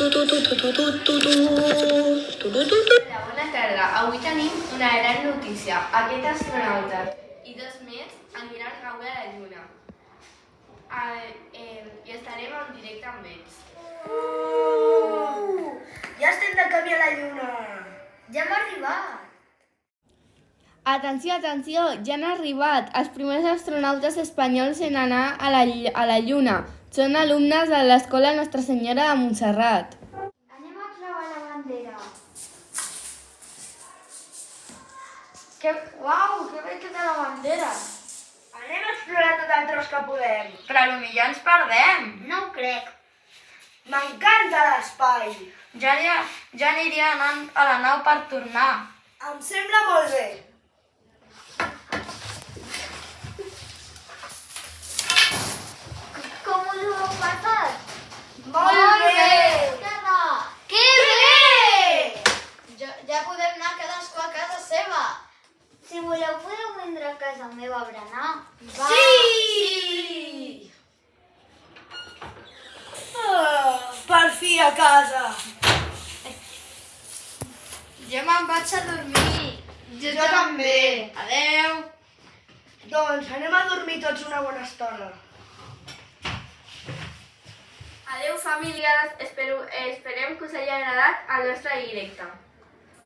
Hola, bona tarda. Avui tenim una gran notícia. Aquest astronauta i 2 més aniran a veure la Lluna. I estarem en directe amb ells. Ja estem de camí a la Lluna! Ja hem arribat! Atenció, atenció! Ja han arribat els primers astronautes espanyols en anar a la Lluna. Són alumnes de l'Escola Nostra Senyora de Montserrat. Anem a clavar la bandera. Uau, que bé queda la bandera! Anem a explorar tot el tros que podem. Però potser ens perdem. No ho crec. M'encanta l'espai. Ja aniria anant a la nau per tornar. Em sembla molt bé. Com us ho heu passat? Molt bé! Que bé! Ja podem anar cadascú a casa seva. Si voleu, podeu vindre a casa meva a berenar. Sí! Per fi a casa. Jo me'n vaig a dormir. Jo també. Adeu. Doncs anem a dormir tots una bona estona. Adeu, famílies. Esperem que us hagi agradat el nostre directe.